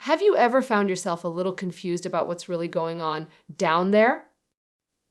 Have you ever found yourself a little confused about what's really going on down there?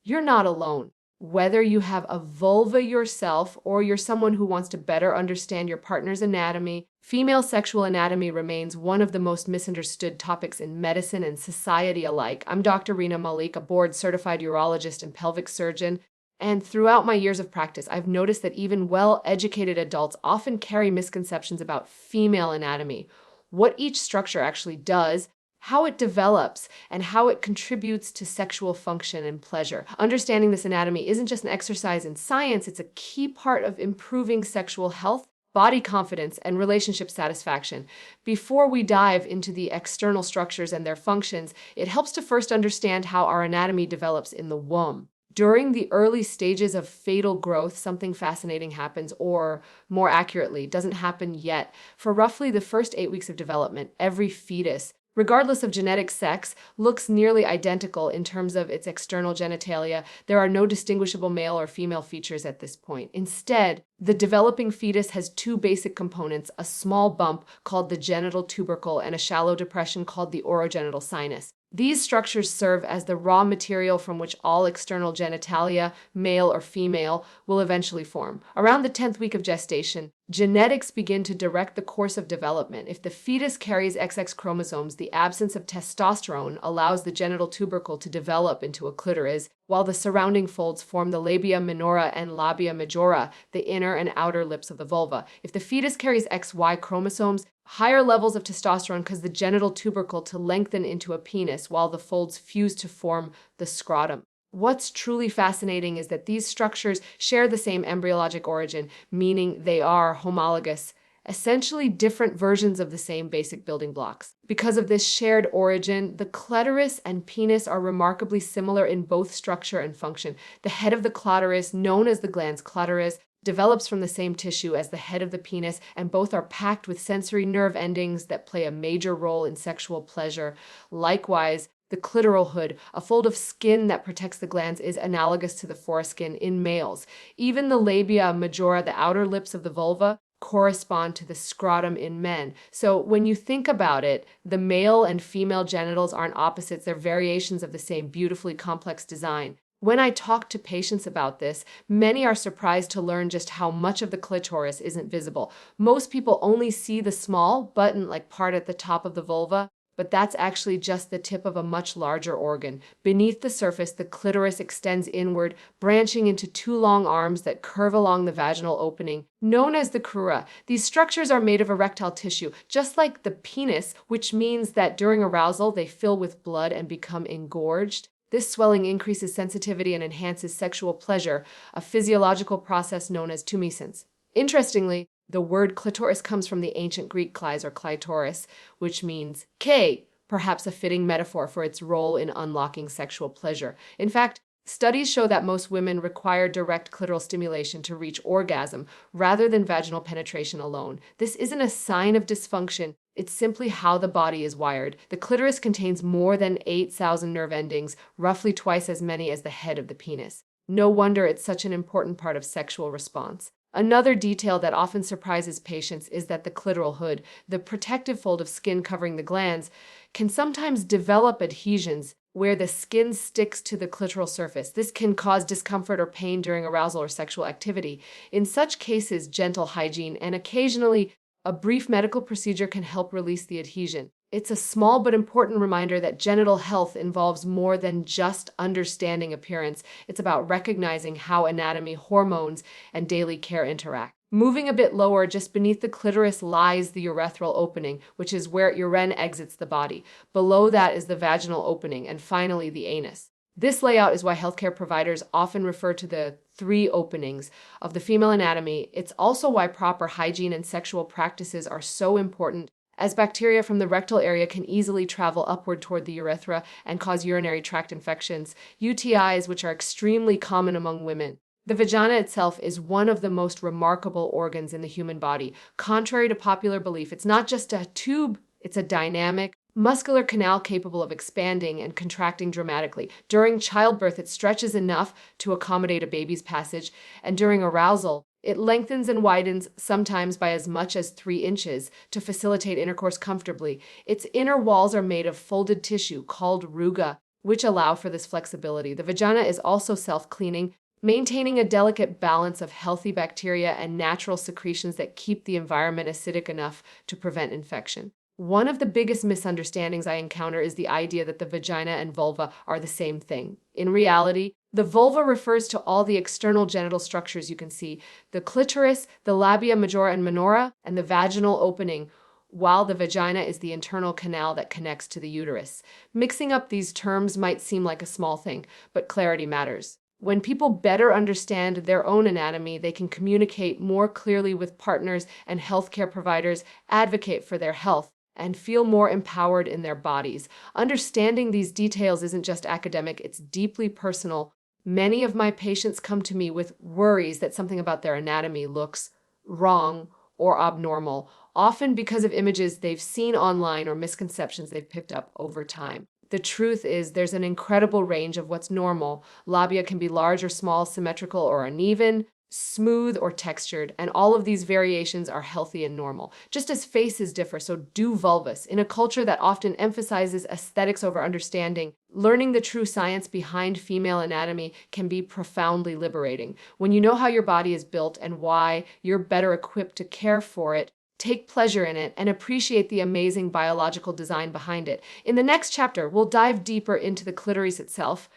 You're not alone. Whether you have a vulva yourself or you're someone who wants to better understand your partner's anatomy, female sexual anatomy remains one of the most misunderstood topics in medicine and society alike. I'm Dr. Reena Malik, a board-certified urologist and pelvic surgeon, and throughout my years of practice, I've noticed that even well-educated adults often carry misconceptions about female anatomy, what each structure actually does, how it develops, and how it contributes to sexual function and pleasure. Understanding this anatomy isn't just an exercise in science, it's a key part of improving sexual health, body confidence, and relationship satisfaction. Before we dive into the external structures and their functions, it helps to first understand how our anatomy develops in the womb. During the early stages of fetal growth, something fascinating happens, or more accurately, doesn't happen yet. For roughly the first 8 weeks of development, every fetus, regardless of genetic sex, looks nearly identical in terms of its external genitalia. There are no distinguishable male or female features at this point. Instead, the developing fetus has two basic components, a small bump called the genital tubercle and a shallow depression called the orogenital sinus. These structures serve as the raw material from which all external genitalia, male or female, will eventually form. Around the 10th week of gestation, genetics begin to direct the course of development. If the fetus carries XX chromosomes, the absence of testosterone allows the genital tubercle to develop into a clitoris, while the surrounding folds form the labia minora and labia majora, the inner and outer lips of the vulva. If the fetus carries XY chromosomes, higher levels of testosterone cause the genital tubercle to lengthen into a penis, while the folds fuse to form the scrotum. What's truly fascinating is that these structures share the same embryologic origin, meaning they are homologous, essentially different versions of the same basic building blocks. Because of this shared origin, the clitoris and penis are remarkably similar in both structure and function. The head of the clitoris, known as the glans clitoris, develops from the same tissue as the head of the penis, and both are packed with sensory nerve endings that play a major role in sexual pleasure. Likewise, the clitoral hood, a fold of skin that protects the glans, is analogous to the foreskin in males. Even the labia majora, the outer lips of the vulva, correspond to the scrotum in men. So when you think about it, the male and female genitals aren't opposites, they're variations of the same beautifully complex design. When I talk to patients about this, many are surprised to learn just how much of the clitoris isn't visible. Most people only see the small button-like part at the top of the vulva, but that's actually just the tip of a much larger organ. Beneath the surface, the clitoris extends inward, branching into two long arms that curve along the vaginal opening, known as the crura. These structures are made of erectile tissue, just like the penis, which means that during arousal, they fill with blood and become engorged. This swelling increases sensitivity and enhances sexual pleasure, a physiological process known as tumescence. Interestingly, the word clitoris comes from the ancient Greek klis or klitoris, which means K, perhaps a fitting metaphor for its role in unlocking sexual pleasure. In fact, studies show that most women require direct clitoral stimulation to reach orgasm rather than vaginal penetration alone. This isn't a sign of dysfunction. It's simply how the body is wired. The clitoris contains more than 8,000 nerve endings, roughly twice as many as the head of the penis. No wonder it's such an important part of sexual response. Another detail that often surprises patients is that the clitoral hood, the protective fold of skin covering the glans, can sometimes develop adhesions where the skin sticks to the clitoral surface. This can cause discomfort or pain during arousal or sexual activity. In such cases, gentle hygiene and occasionally a brief medical procedure can help release the adhesion. It's a small but important reminder that genital health involves more than just understanding appearance. It's about recognizing how anatomy, hormones, and daily care interact. Moving a bit lower, just beneath the clitoris lies the urethral opening, which is where urine exits the body. Below that is the vaginal opening, and finally the anus. This layout is why healthcare providers often refer to the 3 openings of the female anatomy. It's also why proper hygiene and sexual practices are so important, as bacteria from the rectal area can easily travel upward toward the urethra and cause urinary tract infections, UTIs, which are extremely common among women. The vagina itself is one of the most remarkable organs in the human body. Contrary to popular belief, it's not just a tube, it's a dynamic, muscular canal capable of expanding and contracting dramatically. During childbirth, it stretches enough to accommodate a baby's passage, and during arousal, It lengthens and widens sometimes by as much as 3 inches to facilitate intercourse comfortably. Its inner walls are made of folded tissue called ruga, which allow for this flexibility. The vagina is also self-cleaning, maintaining a delicate balance of healthy bacteria and natural secretions that keep the environment acidic enough to prevent infection. One of the biggest misunderstandings I encounter is the idea that the vagina and vulva are the same thing. In reality, the vulva refers to all the external genital structures you can see: the clitoris, the labia majora and minora, and the vaginal opening, while the vagina is the internal canal that connects to the uterus. Mixing up these terms might seem like a small thing, but clarity matters. When people better understand their own anatomy, they can communicate more clearly with partners and healthcare providers, advocate for their health, and feel more empowered in their bodies. Understanding these details isn't just academic, it's deeply personal. Many of my patients come to me with worries that something about their anatomy looks wrong or abnormal, often because of images they've seen online or misconceptions they've picked up over time. The truth is, there's an incredible range of what's normal. Labia can be large or small, symmetrical or uneven, smooth or textured, and all of these variations are healthy and normal. Just as faces differ, so do vulvas. In a culture that often emphasizes aesthetics over understanding, learning the true science behind female anatomy can be profoundly liberating. When you know how your body is built and why, you're better equipped to care for it, take pleasure in it, and appreciate the amazing biological design behind it. In the next chapter, we'll dive deeper into the clitoris itself,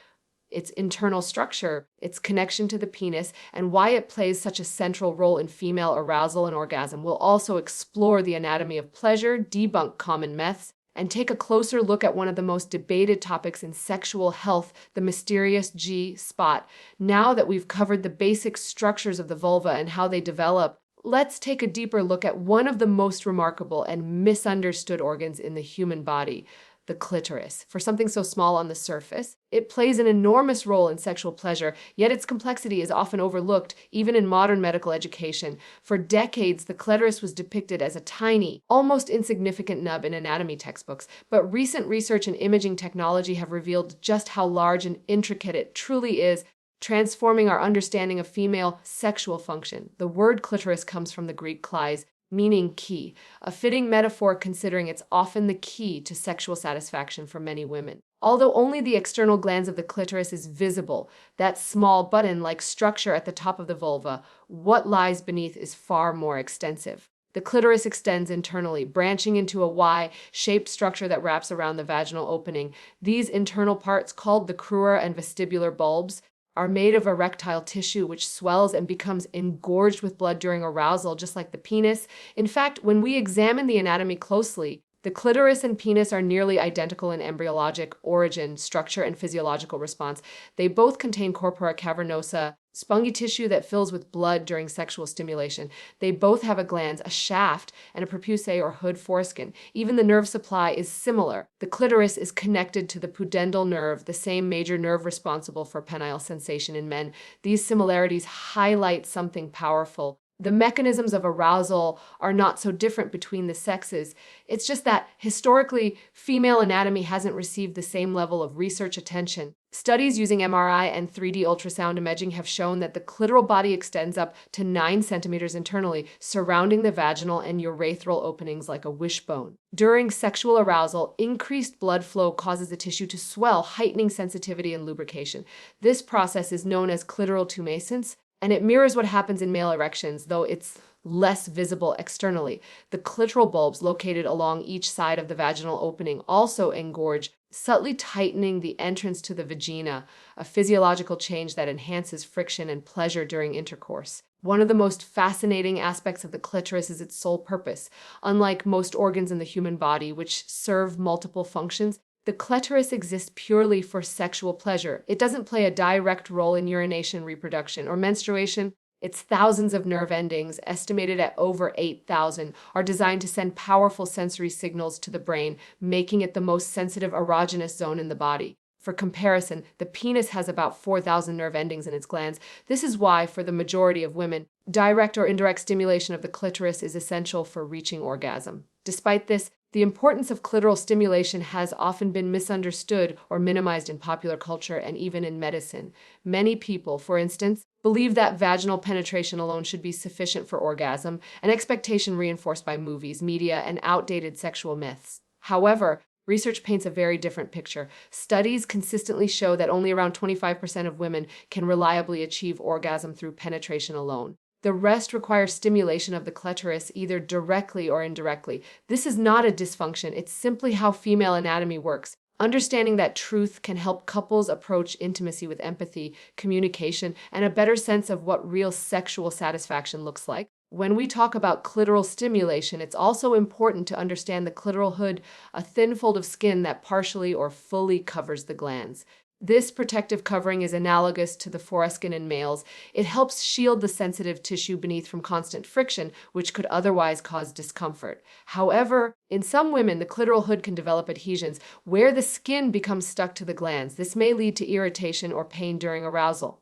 its internal structure, its connection to the penis, and why it plays such a central role in female arousal and orgasm. We'll also explore the anatomy of pleasure, debunk common myths, and take a closer look at one of the most debated topics in sexual health, the mysterious G-spot. Now that we've covered the basic structures of the vulva and how they develop, let's take a deeper look at one of the most remarkable and misunderstood organs in the human body, the clitoris. For something so small on the surface, it plays an enormous role in sexual pleasure, yet its complexity is often overlooked, even in modern medical education. For decades, the clitoris was depicted as a tiny, almost insignificant nub in anatomy textbooks, but recent research and imaging technology have revealed just how large and intricate it truly is, transforming our understanding of female sexual function. The word clitoris comes from the Greek kleis, meaning key, a fitting metaphor considering it's often the key to sexual satisfaction for many women. Although only the external glands of the clitoris is visible, that small button-like structure at the top of the vulva, what lies beneath is far more extensive. The clitoris extends internally, branching into a Y-shaped structure that wraps around the vaginal opening. These internal parts, called the crura and vestibular bulbs, are made of erectile tissue which swells and becomes engorged with blood during arousal, just like the penis. In fact, when we examine the anatomy closely, the clitoris and penis are nearly identical in embryologic origin, structure, and physiological response. They both contain corpora cavernosa, spongy tissue that fills with blood during sexual stimulation. They both have a glans, a shaft, and a prepuce or hood foreskin. Even the nerve supply is similar. The clitoris is connected to the pudendal nerve, the same major nerve responsible for penile sensation in men. These similarities highlight something powerful. The mechanisms of arousal are not so different between the sexes. It's just that, historically, female anatomy hasn't received the same level of research attention. Studies using MRI and 3D ultrasound imaging have shown that the clitoral body extends up to 9 centimeters internally, surrounding the vaginal and urethral openings like a wishbone. During sexual arousal, increased blood flow causes the tissue to swell, heightening sensitivity and lubrication. This process is known as clitoral tumescence, and it mirrors what happens in male erections, though it's less visible externally. The clitoral bulbs located along each side of the vaginal opening also engorge, subtly tightening the entrance to the vagina, a physiological change that enhances friction and pleasure during intercourse. One of the most fascinating aspects of the clitoris is its sole purpose. Unlike most organs in the human body, which serve multiple functions, the clitoris exists purely for sexual pleasure. It doesn't play a direct role in urination, reproduction, or menstruation. Its thousands of nerve endings, estimated at over 8,000, are designed to send powerful sensory signals to the brain, making it the most sensitive erogenous zone in the body. For comparison, the penis has about 4,000 nerve endings in its glands. This is why, for the majority of women, direct or indirect stimulation of the clitoris is essential for reaching orgasm. Despite this, the importance of clitoral stimulation has often been misunderstood or minimized in popular culture and even in medicine. Many people, for instance, believe that vaginal penetration alone should be sufficient for orgasm, an expectation reinforced by movies, media, and outdated sexual myths. However, research paints a very different picture. Studies consistently show that only around 25% of women can reliably achieve orgasm through penetration alone. The rest requires stimulation of the clitoris either directly or indirectly. This is not a dysfunction, it's simply how female anatomy works. Understanding that truth can help couples approach intimacy with empathy, communication, and a better sense of what real sexual satisfaction looks like. When we talk about clitoral stimulation, it's also important to understand the clitoral hood, a thin fold of skin that partially or fully covers the glands. This protective covering is analogous to the foreskin in males. It helps shield the sensitive tissue beneath from constant friction, which could otherwise cause discomfort. However, in some women, the clitoral hood can develop adhesions where the skin becomes stuck to the glands. This may lead to irritation or pain during arousal.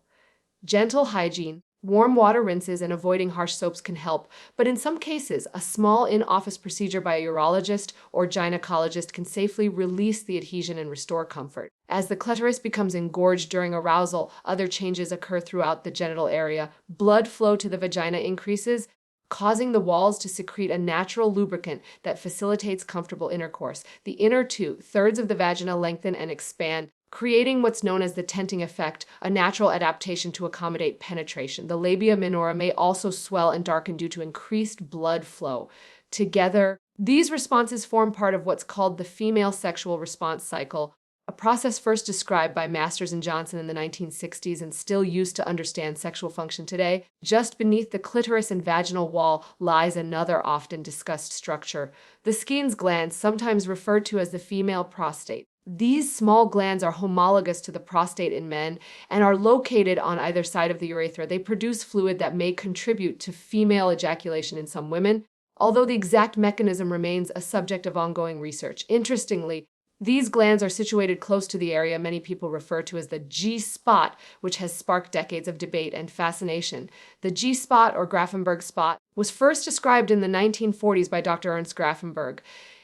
Gentle hygiene, warm water rinses, and avoiding harsh soaps can help, but in some cases, a small in-office procedure by a urologist or gynecologist can safely release the adhesion and restore comfort. As the clitoris becomes engorged during arousal, other changes occur throughout the genital area. Blood flow to the vagina increases, causing the walls to secrete a natural lubricant that facilitates comfortable intercourse. The inner two-thirds of the vagina lengthen and expand, creating what's known as the tenting effect, a natural adaptation to accommodate penetration. The labia minora may also swell and darken due to increased blood flow. Together, these responses form part of what's called the female sexual response cycle, a process first described by Masters and Johnson in the 1960s and still used to understand sexual function today. Just beneath the clitoris and vaginal wall lies another often discussed structure, the Skene's gland, sometimes referred to as the female prostate. These small glands are homologous to the prostate in men and are located on either side of the urethra. They produce fluid that may contribute to female ejaculation in some women, although the exact mechanism remains a subject of ongoing research. Interestingly, these glands are situated close to the area many people refer to as the G-spot, which has sparked decades of debate and fascination. The G-spot, or Grafenberg spot, was first described in the 1940s by Dr. Ernst Grafenberg.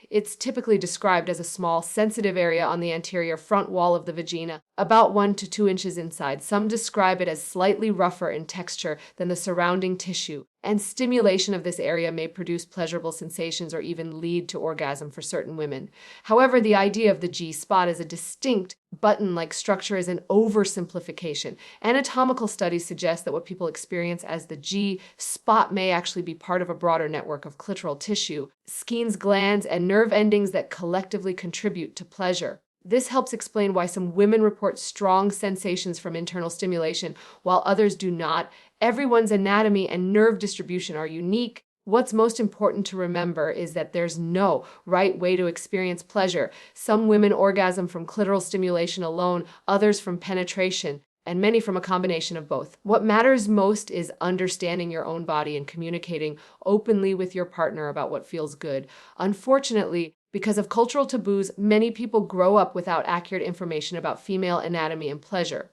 It's typically described as a small, sensitive area on the anterior front wall of the vagina, about 1 to 2 inches inside. Some describe it as slightly rougher in texture than the surrounding tissue, and stimulation of this area may produce pleasurable sensations or even lead to orgasm for certain women. However, the idea of the G-spot as a distinct button-like structure is an oversimplification. Anatomical studies suggest that what people experience as the G-spot may actually be part of a broader network of clitoral tissue, Skene's glands, and nerve endings that collectively contribute to pleasure. This helps explain why some women report strong sensations from internal stimulation while others do not. Everyone's anatomy and nerve distribution are unique. What's most important to remember is that there's no right way to experience pleasure. Some women orgasm from clitoral stimulation alone, others from penetration, and many from a combination of both. What matters most is understanding your own body and communicating openly with your partner about what feels good. Unfortunately, because of cultural taboos, many people grow up without accurate information about female anatomy and pleasure.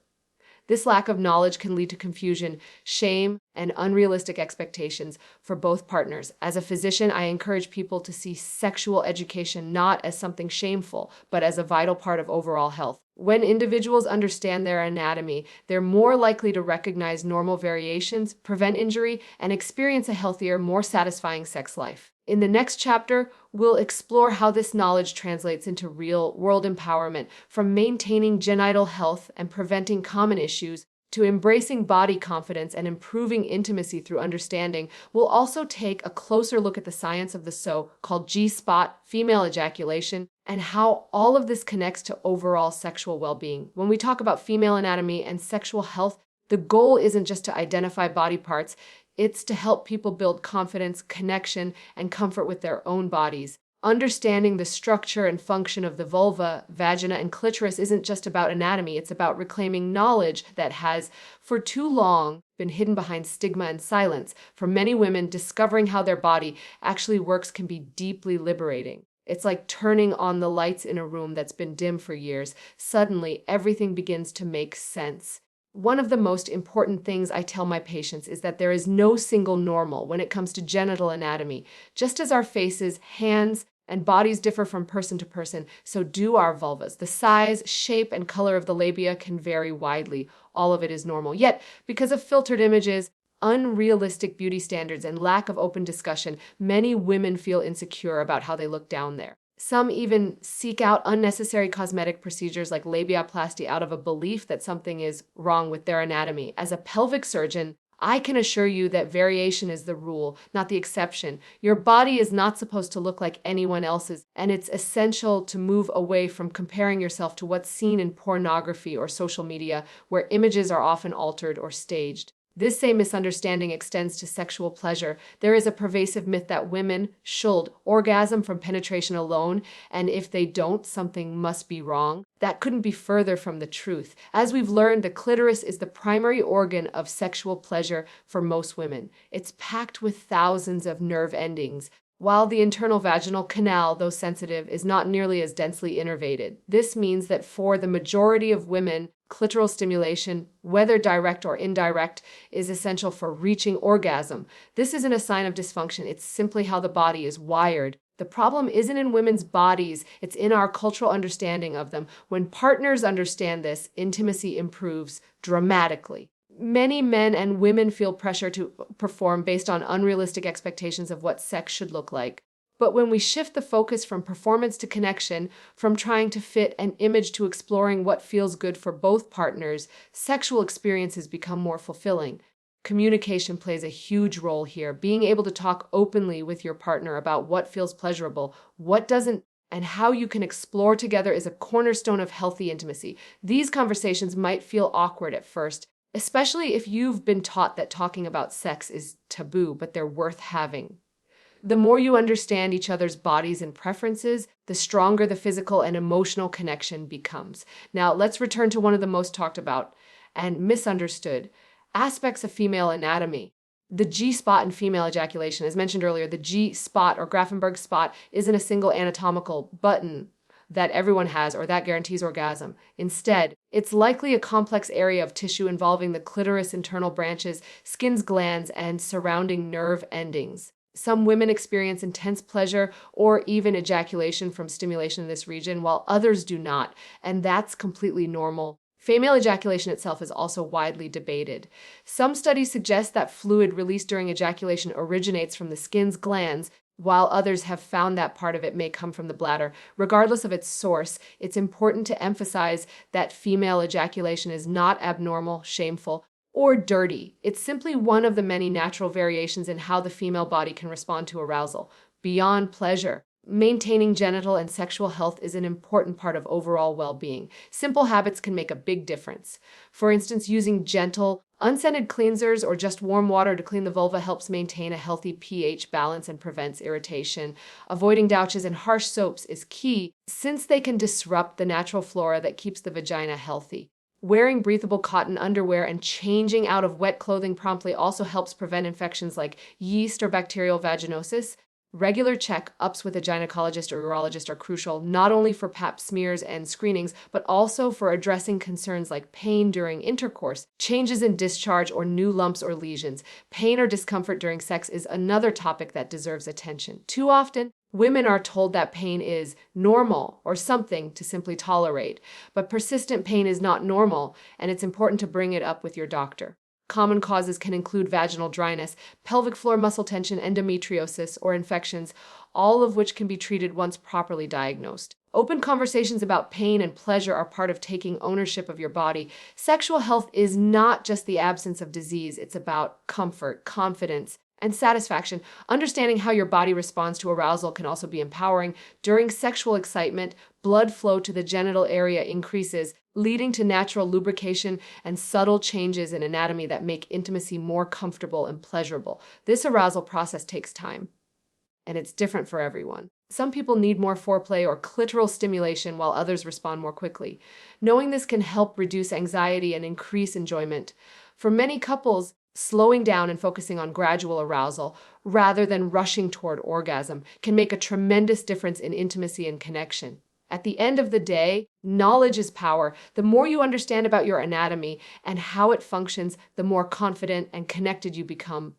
This lack of knowledge can lead to confusion, shame, and unrealistic expectations for both partners. As a physician, I encourage people to see sexual education not as something shameful, but as a vital part of overall health. When individuals understand their anatomy, they're more likely to recognize normal variations, prevent injury, and experience a healthier, more satisfying sex life. In the next chapter, we'll explore how this knowledge translates into real-world empowerment, from maintaining genital health and preventing common issues to embracing body confidence and improving intimacy through understanding. We'll also take a closer look at the science of the so-called G-spot, female ejaculation, and how all of this connects to overall sexual well-being. When we talk about female anatomy and sexual health, the goal isn't just to identify body parts, it's to help people build confidence, connection, and comfort with their own bodies. Understanding the structure and function of the vulva, vagina, and clitoris isn't just about anatomy, it's about reclaiming knowledge that has, for too long, been hidden behind stigma and silence. For many women, discovering how their body actually works can be deeply liberating. It's like turning on the lights in a room that's been dim for years. Suddenly, everything begins to make sense. One of the most important things I tell my patients is that there is no single normal when it comes to genital anatomy. Just as our faces, hands, And bodies differ from person to person, so do our vulvas. The size, shape, and color of the labia can vary widely. All of it is normal. Yet, because of filtered images, unrealistic beauty standards, and lack of open discussion, many women feel insecure about how they look down there. Some even seek out unnecessary cosmetic procedures like labiaplasty out of a belief that something is wrong with their anatomy. As a pelvic surgeon, I can assure you that variation is the rule, not the exception. Your body is not supposed to look like anyone else's, and it's essential to move away from comparing yourself to what's seen in pornography or social media, where images are often altered or staged. This same misunderstanding extends to sexual pleasure. There is a pervasive myth that women should orgasm from penetration alone, and if they don't, something must be wrong. That couldn't be further from the truth. As we've learned, the clitoris is the primary organ of sexual pleasure for most women. It's packed with thousands of nerve endings, while the internal vaginal canal, though sensitive, is not nearly as densely innervated. This means that for the majority of women, clitoral stimulation, whether direct or indirect, is essential for reaching orgasm. This isn't a sign of dysfunction, it's simply how the body is wired. The problem isn't in women's bodies, it's in our cultural understanding of them. When partners understand this, intimacy improves dramatically. Many men and women feel pressure to perform based on unrealistic expectations of what sex should look like. But when we shift the focus from performance to connection, from trying to fit an image to exploring what feels good for both partners, sexual experiences become more fulfilling. Communication plays a huge role here. Being able to talk openly with your partner about what feels pleasurable, what doesn't, and how you can explore together is a cornerstone of healthy intimacy. These conversations might feel awkward at first, especially if you've been taught that talking about sex is taboo, but they're worth having. The more you understand each other's bodies and preferences, the stronger the physical and emotional connection becomes. Now, let's return to one of the most talked about and misunderstood aspects of female anatomy. The G-spot in female ejaculation. As mentioned earlier, the G-spot or Grafenberg spot isn't a single anatomical button that everyone has or that guarantees orgasm. Instead, it's likely a complex area of tissue involving the clitoris, internal branches, skin's glands, and surrounding nerve endings. Some women experience intense pleasure or even ejaculation from stimulation in this region, while others do not, and that's completely normal. Female ejaculation itself is also widely debated. Some studies suggest that fluid released during ejaculation originates from the skin's glands, while others have found that part of it may come from the bladder. Regardless of its source, it's important to emphasize that female ejaculation is not abnormal, shameful, or dirty. It's simply one of the many natural variations in how the female body can respond to arousal. Beyond pleasure, maintaining genital and sexual health is an important part of overall well-being. Simple habits can make a big difference. For instance, using gentle, unscented cleansers or just warm water to clean the vulva helps maintain a healthy pH balance and prevents irritation. Avoiding douches and harsh soaps is key since they can disrupt the natural flora that keeps the vagina healthy. Wearing breathable cotton underwear and changing out of wet clothing promptly also helps prevent infections like yeast or bacterial vaginosis. Regular check-ups with a gynecologist or urologist are crucial, not only for pap smears and screenings, but also for addressing concerns like pain during intercourse, changes in discharge, or new lumps or lesions. Pain or discomfort during sex is another topic that deserves attention. Too often, women are told that pain is normal or something to simply tolerate, but persistent pain is not normal, and it's important to bring it up with your doctor. Common causes can include vaginal dryness, pelvic floor muscle tension, endometriosis, or infections, all of which can be treated once properly diagnosed. Open conversations about pain and pleasure are part of taking ownership of your body. Sexual health is not just the absence of disease, it's about comfort, confidence, and satisfaction. Understanding how your body responds to arousal can also be empowering. During sexual excitement, blood flow to the genital area increases, leading to natural lubrication and subtle changes in anatomy that make intimacy more comfortable and pleasurable. This arousal process takes time, and it's different for everyone. Some people need more foreplay or clitoral stimulation while others respond more quickly. Knowing this can help reduce anxiety and increase enjoyment. For many couples, slowing down and focusing on gradual arousal rather than rushing toward orgasm can make a tremendous difference in intimacy and connection. At the end of the day, knowledge is power. The more you understand about your anatomy and how it functions, the more confident and connected you become,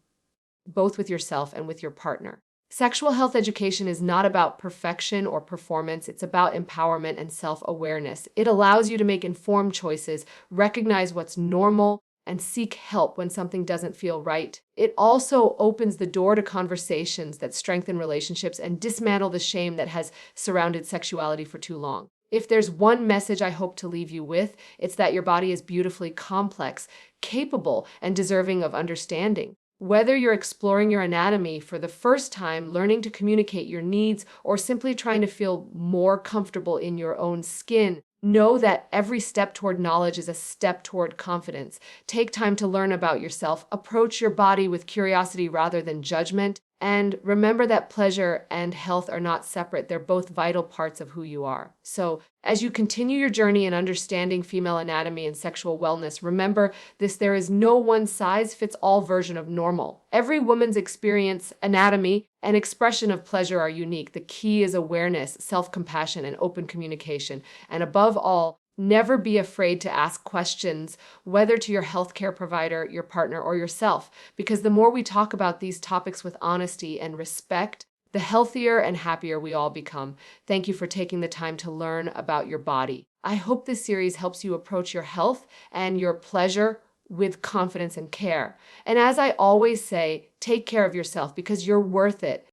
both with yourself and with your partner. Sexual health education is not about perfection or performance. It's about empowerment and self-awareness. It allows you to make informed choices, recognize what's normal, and seek help when something doesn't feel right. It also opens the door to conversations that strengthen relationships and dismantle the shame that has surrounded sexuality for too long. If there's one message I hope to leave you with, it's that your body is beautifully complex, capable, and deserving of understanding. Whether you're exploring your anatomy for the first time, learning to communicate your needs, or simply trying to feel more comfortable in your own skin, know that every step toward knowledge is a step toward confidence. Take time to learn about yourself, approach your body with curiosity rather than judgment, and remember that pleasure and health are not separate. They're both vital parts of who you are. So, as you continue your journey in understanding female anatomy and sexual wellness, remember this: there is no one size fits all version of normal. Every woman's experience, anatomy, and expression of pleasure are unique. The key is awareness, self-compassion, and open communication. And above all, never be afraid to ask questions, whether to your healthcare provider, your partner, or yourself, because the more we talk about these topics with honesty and respect, the healthier and happier we all become. Thank you for taking the time to learn about your body. I hope this series helps you approach your health and your pleasure with confidence and care. And as I always say, take care of yourself because you're worth it.